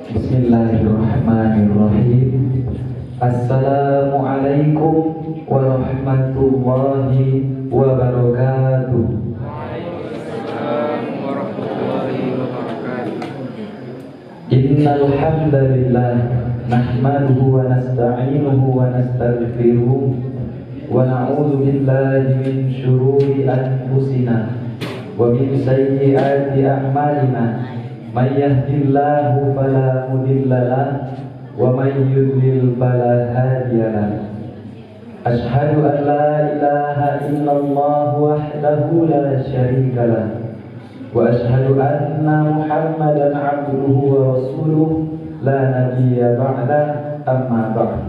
Bismillahirrahmanirrahim. Assalamualaikum warahmatullahi wabarakatuh. Waalaikumsalam warahmatullahi wabarakatuh. Innal hamdalillah nahmaduhu wa nasta'inuhu wa nastaghfiruh wa na'udzu billahi min syururi anfusina wa min sayyiati a'malina. May yahdihillahu fala mudilla lahu wa may yudlil fala hadiya lahu. Asyhadu an la ilaha illallah wahdahu la syarika lahu wa asyhadu anna Muhammadan abduhu wa rasuluh la nabiyya ba'da, amma ba'd.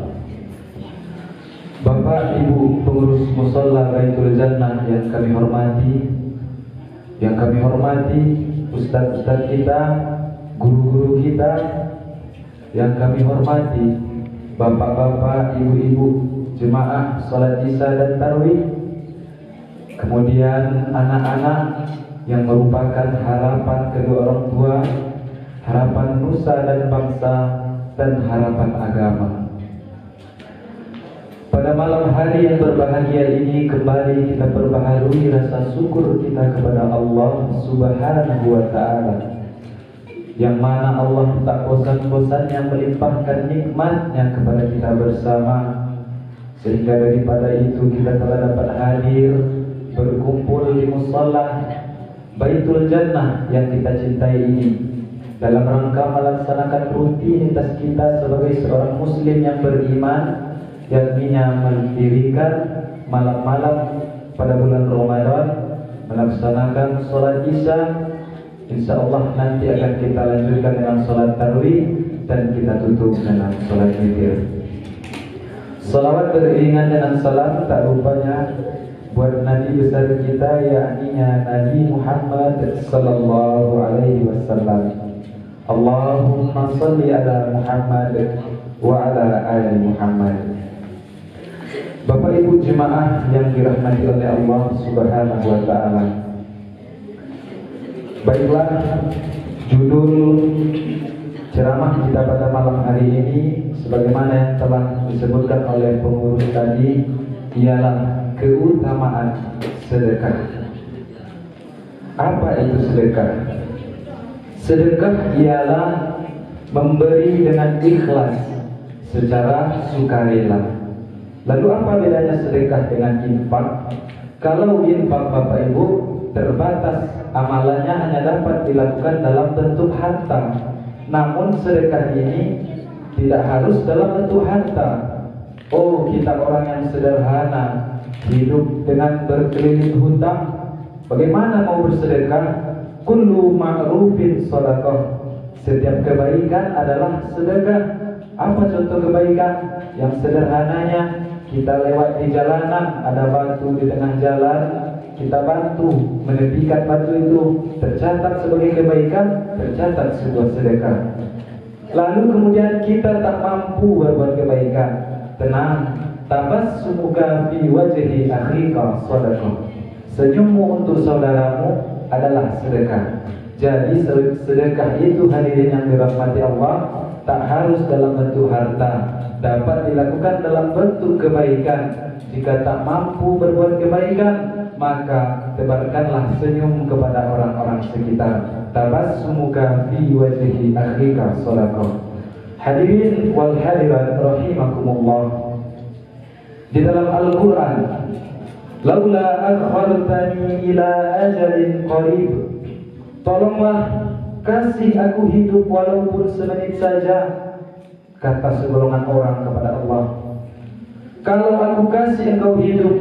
Bapak Ibu pengurus Musholla Baitul Jannah yang kami hormati, ustaz-ustaz kita, guru-guru kita yang kami hormati, bapak-bapak, ibu-ibu, jemaah salat isya dan tarawih, kemudian anak-anak yang merupakan harapan kedua orang tua, harapan nusa dan bangsa, dan harapan agama. Pada malam hari yang berbahagia ini kembali kita perbaharui rasa syukur kita kepada Allah Subhanahu wa Ta'ala, yang mana Allah tak bosan-bosannya melimpahkan nikmatnya kepada kita bersama, sehingga daripada itu kita telah dapat hadir berkumpul di musholla Baitul Jannah yang kita cintai ini, dalam rangka melaksanakan rutinitas kita sebagai seorang muslim yang beriman, yakninya mendirikan malam-malam pada bulan Ramadan, melaksanakan sholat isya. Insya Allah nanti akan kita lanjutkan dengan sholat tarawih dan kita tutup dengan sholat witir. Salawat beriringan dengan salam tak lupanya buat Nabi besar kita, yakninya Nabi Muhammad sallallahu alaihi wasallam. Allahumma salli ala Muhammad wa ala ali Muhammad. Bapak Ibu jemaah yang dirahmati oleh Allah Subhanahu wa Ta'ala, baiklah, judul ceramah kita pada malam hari ini sebagaimana yang telah disebutkan oleh pengurus tadi ialah keutamaan sedekah. Apa itu sedekah? Sedekah ialah memberi dengan ikhlas secara sukarela. Lalu apa bedanya sedekah dengan infak? Kalau infak Bapak Ibu terbatas, amalannya hanya dapat dilakukan dalam bentuk harta. Namun sedekah ini tidak harus dalam bentuk harta. Oh, kita orang yang sederhana, hidup dengan berkeliling hutang, bagaimana mau bersedekah? Kullu ma'rufin shadaqah. Setiap kebaikan adalah sedekah. Apa contoh kebaikan? Yang sederhananya, kita lewat di jalanan, ada batu di tengah jalan, kita bantu menepikan batu itu, tercatat sebagai kebaikan, tercatat sebuah sedekah. Lalu kemudian kita tak mampu berbuat kebaikan, tenang, tabassumuka fi wajhi akhika shadaqah. Senyummu untuk saudaramu adalah sedekah. Jadi sedekah itu, hadirin yang dirahmati Allah, tak harus dalam bentuk harta, dapat dilakukan dalam bentuk kebaikan. Jika tak mampu berbuat kebaikan, maka tebarkanlah senyum kepada orang-orang sekitar. Tabassumuka fi wajhi akhika shadaqah. Hadirin wal hadirat rahimakumullah, di dalam Al-Quran, laula akhartani ila ajalin qarib, tolonglah kasih aku hidup walaupun semenit saja, kata segolongan orang kepada Allah. Kalau aku kasih engkau hidup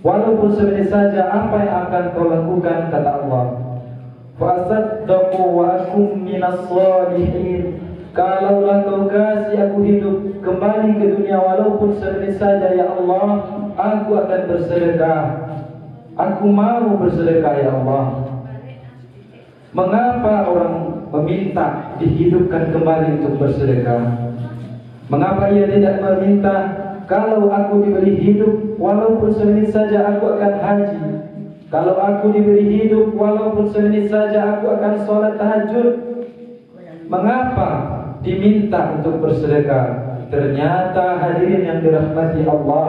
walaupun semenit saja, apa yang akan kau lakukan, kata Allah. Fasaddaqu wa akum minas shalihin. Kalaulah kau kasih aku hidup kembali ke dunia walaupun semenit saja, ya Allah, aku akan bersedekah. Aku mau bersedekah, ya Allah. Mengapa orang meminta dihidupkan kembali untuk bersedekah? Mengapa ia tidak meminta, kalau aku diberi hidup walaupun semenit saja aku akan haji, kalau aku diberi hidup walaupun semenit saja aku akan sholat tahajud? Mengapa diminta untuk bersedekah. Ternyata hadirin yang dirahmati Allah,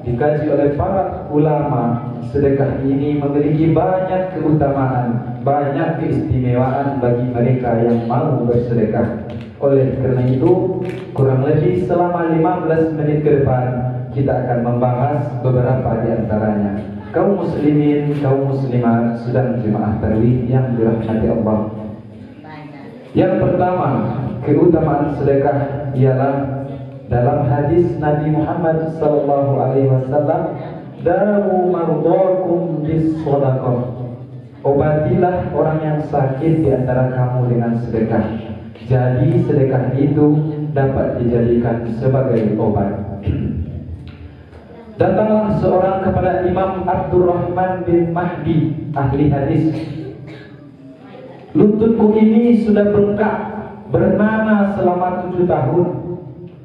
dikaji oleh para ulama, sedekah ini memiliki banyak keutamaan, banyak keistimewaan bagi mereka yang mau bersedekah. Oleh karena itu, kurang lebih selama 15 menit ke depan kita akan membahas beberapa di antaranya. Kaum muslimin, kaum muslimat, sedang jemaah tarawih yang dirahmati Allah. Yang pertama, keutamaan sedekah ialah dalam hadis Nabi Muhammad sallallahu alaihi wasallam, "Dawu mardakum bis shadaqah." Obatilah orang yang sakit di antara kamu dengan sedekah. Jadi sedekah itu dapat dijadikan sebagai obat. Datanglah seorang kepada Imam Abdurrahman bin Mahdi, ahli hadis. "Lututku ini sudah bengkak, bernanah selama 7 tahun.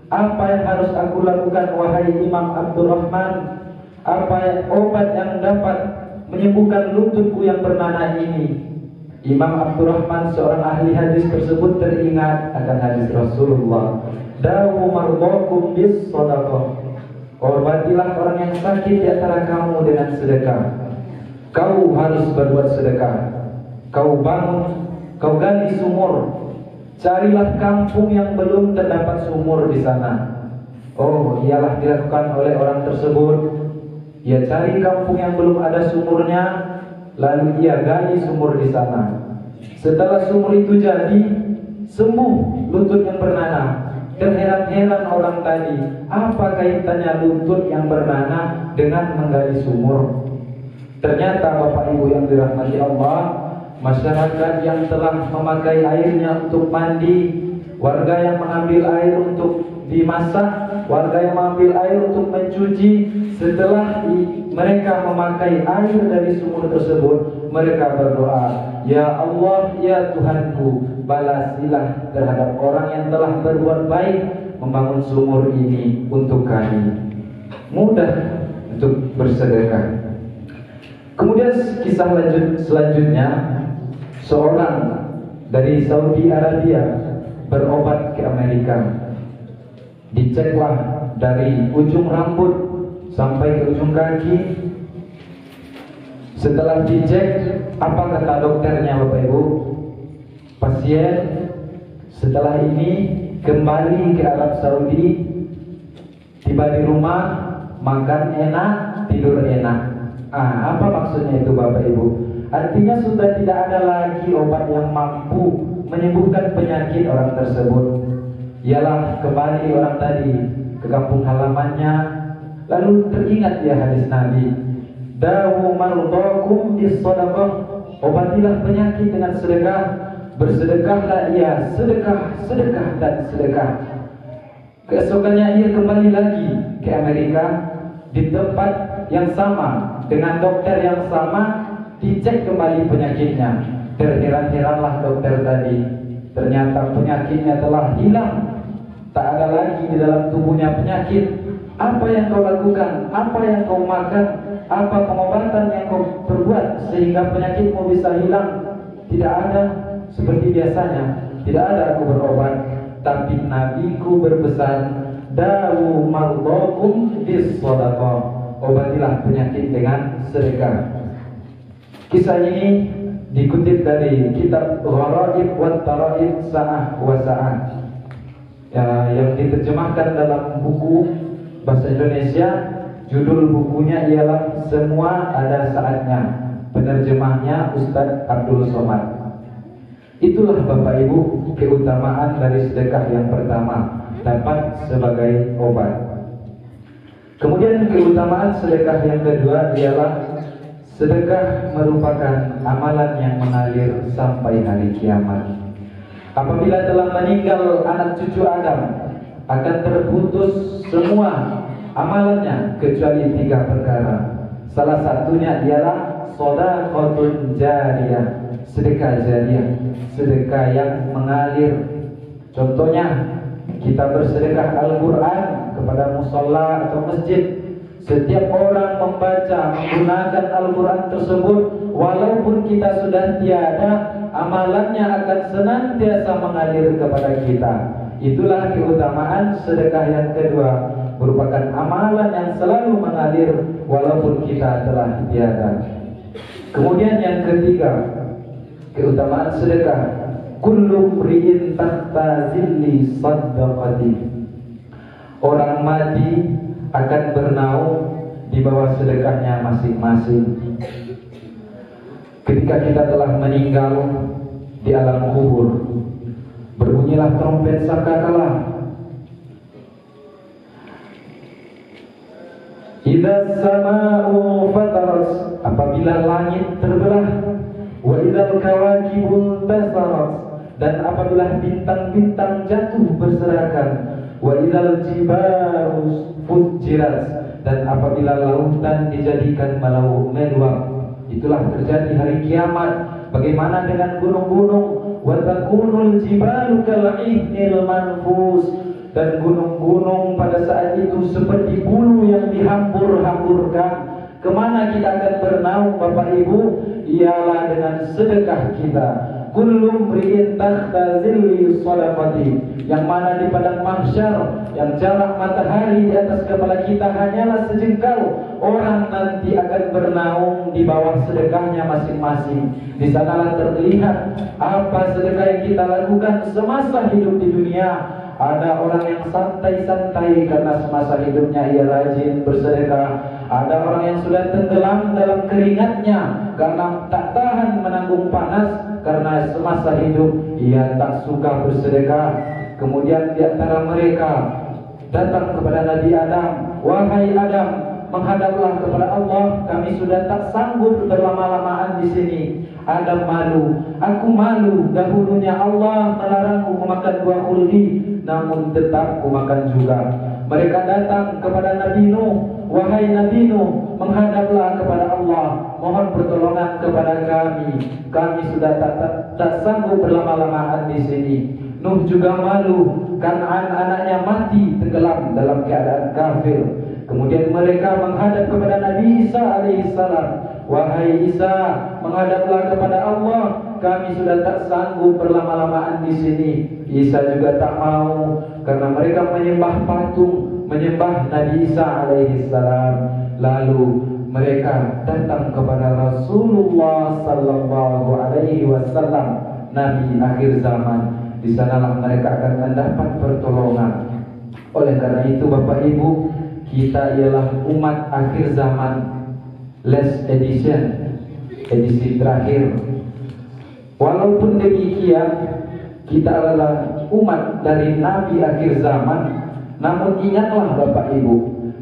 Apa yang harus aku lakukan, wahai Imam Abdurrahman? Apa obat yang dapat menyembuhkan lututku yang bernanah ini?" Imam Abdurrahman, seorang ahli hadis tersebut, teringat akan hadis Rasulullah, "Dawu mardakum bis shadaqah." Obatilah orang yang sakit di antara kamu dengan sedekah. Kau harus berbuat sedekah. Kau bangun, kau gali sumur. Carilah kampung yang belum terdapat sumur di sana. Oh, ialah dilakukan oleh orang tersebut. Ia cari kampung yang belum ada sumurnya, lalu ia gali sumur di sana. Setelah sumur itu jadi, sembuh lutut yang bernanah. Dan heran-heran orang tadi, apa kaitannya lutut yang bernanah dengan menggali sumur? Ternyata Bapak Ibu yang dirahmati Allah, masyarakat yang telah memakai airnya untuk mandi, warga yang mengambil air untuk dimasak, warga yang mengambil air untuk mencuci, setelah mereka memakai air dari sumur tersebut, mereka berdoa, "Ya Allah, ya Tuhanku, balasilah terhadap orang yang telah berbuat baik membangun sumur ini untuk kami." Mudah untuk bersedekah. Kemudian kisah selanjutnya, seorang dari Saudi Arabia berobat ke Amerika. Diceklah dari ujung rambut sampai ke ujung kaki. Setelah dicek, apa kata dokternya Bapak Ibu? Pasien setelah ini kembali ke Arab Saudi, tiba di rumah, makan enak, tidur enak. Apa maksudnya itu Bapak Ibu? Artinya sudah tidak ada lagi obat yang mampu menyembuhkan penyakit orang tersebut. Ialah kembali orang tadi ke kampung halamannya, lalu teringat dia hadis Nabi, "Dawu mardakum bis shadaqah." Obatilah penyakit dengan sedekah. Bersedekahlah ia, sedekah, sedekah dan sedekah. Keesokannya ia kembali lagi ke Amerika, di tempat yang sama, dengan dokter yang sama, dicek kembali penyakitnya. Terheran-heranlah dokter tadi, ternyata penyakitnya telah hilang. Tak ada lagi di dalam tubuhnya penyakit. Apa yang kau lakukan? Apa yang kau makan? Apa pengobatan yang kau perbuat sehingga penyakitmu bisa hilang? Tidak ada. Seperti biasanya, tidak ada aku berobat, tapi Nabiku berpesan, "Dawu mardakum bis shadaqah." Obatilah penyakit dengan sedekah. Kisah ini dikutip dari kitab Gharaib wa Taraib Sa'ah wa Sa'ah, yang diterjemahkan dalam buku bahasa Indonesia. Judul bukunya ialah "Semua Ada Saatnya". Penerjemahnya Ustadz Abdul Somad. Itulah Bapak Ibu keutamaan dari sedekah yang pertama, dapat sebagai obat. Kemudian keutamaan sedekah yang kedua ialah sedekah merupakan amalan yang mengalir sampai hari kiamat. Apabila telah meninggal anak cucu Adam, akan terputus semua amalannya kecuali 3 perkara. Salah satunya ialah shadaqatun jariyah, sedekah jariyah, sedekah yang mengalir. Contohnya, kita bersedekah Al-Quran kepada musola atau masjid. Setiap orang membaca, menggunakan Al-Quran tersebut, walaupun kita sudah tiada, amalannya akan senantiasa mengalir kepada kita. Itulah keutamaan sedekah yang kedua, merupakan amalan yang selalu mengalir walaupun kita telah tiada. Kemudian yang ketiga, keutamaan sedekah, kullu mri'in tahta zilli sadaqati. Orang mati akan bernaung di bawah sedekahnya masing-masing. Ketika kita telah meninggal di alam kubur, berbunyilah trompet sangkakala. Idza sama'u fatarat, apabila langit terbelah, wa idzal kawakibu tasarat, dan apabila bintang-bintang jatuh berserakan, wa idzal jibalu fujirat, dan apabila lautan dijadikan meluap. Itulah terjadi hari kiamat. Bagaimana dengan gunung-gunung? Wa takunul jibalu kal'ihnil manfus, dan gunung-gunung pada saat itu seperti bulu yang dihambur-hamburkan. Kemana kita akan bernaung Bapak Ibu? Ialah dengan sedekah kita. Kullu mri'in tahta zilli sadaqati, yang mana di padang mahsyar, yang jarak matahari di atas kepala kita hanyalah sejengkal, orang nanti akan bernaung di bawah sedekahnya masing-masing. Di sanalah terlihat apa sedekah yang kita lakukan semasa hidup di dunia. Ada orang yang santai-santai karena semasa hidupnya ia rajin bersedekah. Ada orang yang sudah tenggelam dalam keringatnya karena tak tahan menanggung panas, karena semasa hidup ia tak suka bersedekah. Kemudian di antara mereka datang kepada Nabi Adam, wahai Adam, menghadaplah kepada Allah, kami sudah tak sanggup berlama-lamaan di sini. Adam malu, aku malu, dahulunya Allah melarangku memakan buah khuldi, namun tetap ku makan juga. Mereka datang kepada Nabi Nuh, wahai Nabi Nuh, menghadaplah kepada Allah, mohon pertolongan kepada kami. Kami sudah tak sanggup berlama-lamaan di sini. Nuh juga malu, Kan'an anaknya mati tenggelam dalam keadaan kafir. Kemudian mereka menghadap kepada Nabi Isa alaihissalam, wahai Isa, menghadaplah kepada Allah, kami sudah tak sanggup berlama-lamaan di sini. Isa juga tak mau, karena mereka menyembah patung, menyembah Nabi Isa alaihissalam. Lalu mereka datang kepada Rasulullah sallallahu alaihi wasallam, Nabi akhir zaman. Di sanalah mereka akan mendapat pertolongan. Oleh karena itu Bapak Ibu, kita ialah umat akhir zaman, last edition, edisi terakhir. Walaupun demikian, kita adalah umat dari Nabi akhir zaman. Namun ingatlah Bapak Ibu,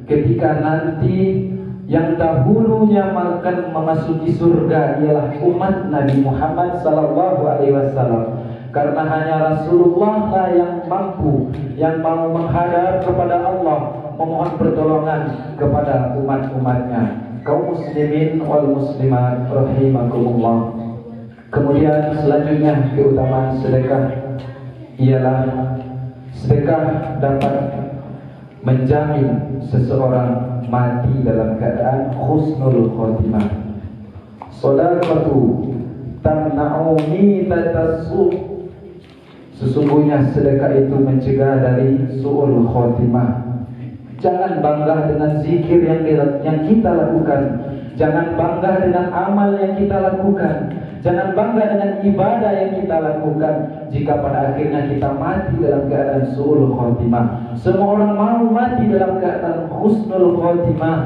ketika nanti yang dahulunya akan memasuki surga ialah umat Nabi Muhammad sallallahu alaihi wasallam. Karena hanya Rasulullah lah yang mampu, yang mau menghadap kepada Allah, memohon pertolongan kepada umat-umatnya. Kaum muslimin wal muslimat rahimakumullah. Kemudian selanjutnya keutamaan sedekah ialah sedekah dapat menjamin seseorang mati dalam keadaan husnul khotimah. Sedekatu tamna'u mitatassu, sesungguhnya sedekah itu mencegah dari su'ul khotimah. Jangan bangga dengan zikir yang kita lakukan. Jangan bangga dengan amal yang kita lakukan. Jangan bangga dengan ibadah yang kita lakukan jika pada akhirnya kita mati dalam keadaan su'ul khotimah. Semua orang mau mati dalam keadaan husnul khotimah,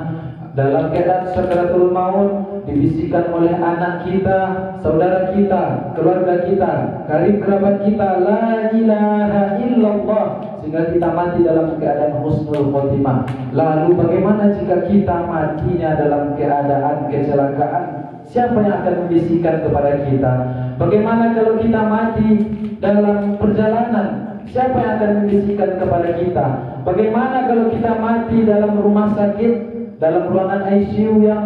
dalam keadaan sakaratul maut, dibisikkan oleh anak kita, saudara kita, keluarga kita, karib kerabat kita, la ilaha illallah, sehingga kita mati dalam keadaan husnul khotimah. Lalu bagaimana jika kita matinya dalam keadaan kecelakaan? Siapa yang akan membisikkan kepada kita? Bagaimana kalau kita mati dalam perjalanan? Siapa yang akan membisikkan kepada kita? Bagaimana kalau kita mati dalam rumah sakit, dalam ruangan ICU yang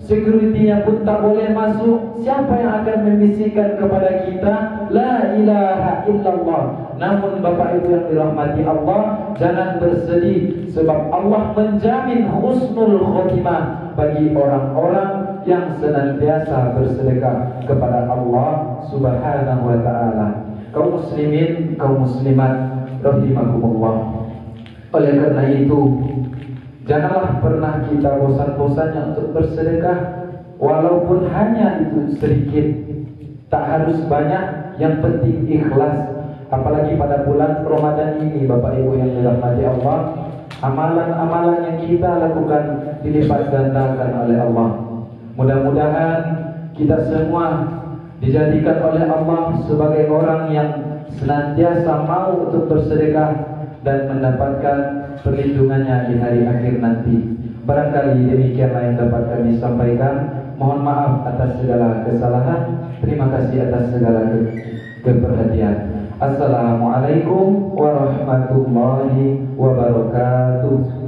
security-nya pun tak boleh masuk? Siapa yang akan membisikkan kepada kita la ilaha illallah? Namun Bapak Ibu yang dirahmati Allah, jangan bersedih, sebab Allah menjamin husnul khotimah bagi orang-orang yang senantiasa bersedekah kepada Allah Subhanahu wa ta'ala. Kaum muslimin, kaum muslimat rahimakumullah. Oleh karena itu, janganlah pernah kita bosan-bosannya untuk bersedekah, walaupun hanya itu sedikit. Tak harus banyak, yang penting ikhlas. Apalagi pada bulan Ramadan ini, Bapak Ibu yang dirahmati Allah, amalan-amalan yang kita lakukan dilipat gandakan oleh Allah. Mudah-mudahan kita semua dijadikan oleh Allah sebagai orang yang senantiasa mau untuk bersedekah dan mendapatkan perlindungannya di hari akhir nanti. Barangkali demikianlah yang dapat kami sampaikan. Mohon maaf atas segala kesalahan. Terima kasih atas segala keperhatian. Assalamualaikum warahmatullahi wabarakatuh.